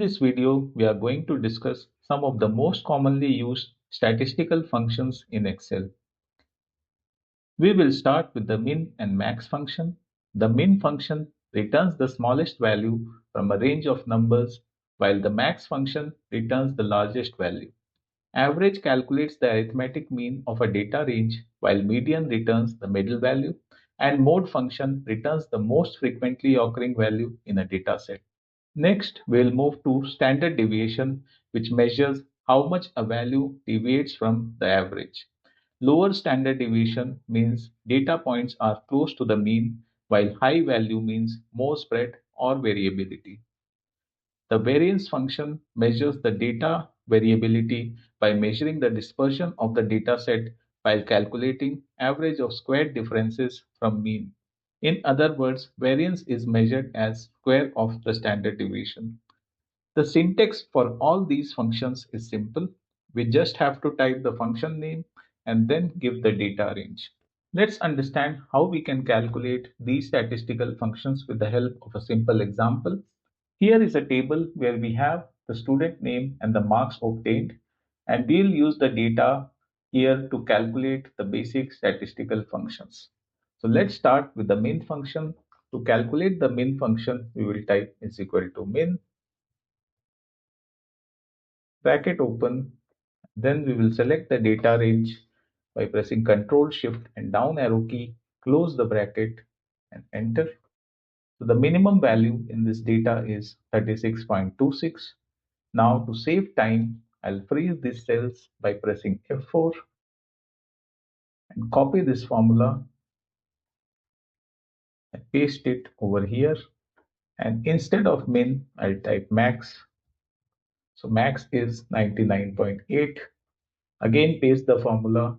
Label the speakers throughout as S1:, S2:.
S1: this video, we are going to discuss some of the most commonly used statistical functions in Excel. We will start with the min and max function. The min function returns the smallest value from a range of numbers, while the max function returns the largest value. Average calculates the arithmetic mean of a data range, while median returns the middle value, and mode function returns the most frequently occurring value in a data set. Next, we'll move to standard deviation, which measures how much a value deviates from the average. Lower standard deviation means data points are close to the mean, while high value means more spread or variability. The variance function measures the data variability by measuring the dispersion of the data set while calculating average of squared differences from mean. In other words, variance is measured as square of the standard deviation. The syntax for all these functions is simple. We just have to type the function name and then give the data range. Let's understand how we can calculate these statistical functions with the help of a simple example. Here is a table where we have the student name and the marks obtained, and we'll use the data here to calculate the basic statistical functions. So let's start with the min function. To calculate the min function, we will type is equal to min, bracket open, then we will select the data range by pressing Ctrl Shift and down arrow key, close the bracket and enter. So the minimum value in this data is 36.26. Now to save time, I'll freeze these cells by pressing F4 and copy this formula and paste it over here. And instead of min, I'll type max. So max is 99.8. Again, paste the formula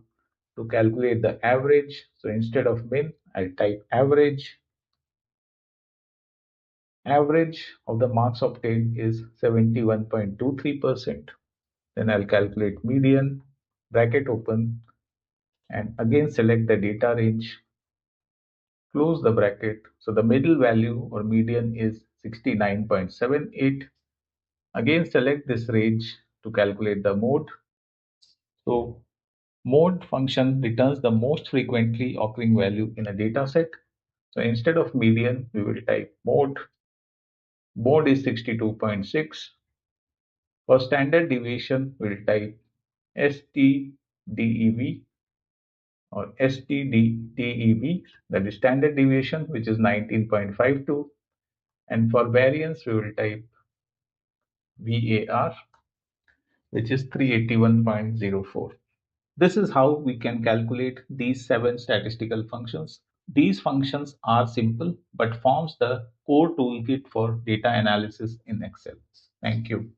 S1: to calculate the average. So instead of min, I'll type average. Average of the marks obtained is 71.23%. Then I'll calculate median, bracket open, and again select the data range, close the bracket. So the middle value or median is 69.78. Again select this range to calculate the mode. So mode function returns the most frequently occurring value in a data set. So instead of median, we will type mode. Mode is 62.6. For standard deviation, we'll type STDEV or STDEV, that is standard deviation, which is 19.52. And for variance, we will type VAR, which is 381.04. This is how we can calculate these 7 statistical functions. These functions are simple but forms the core toolkit for data analysis in Excel. Thank you.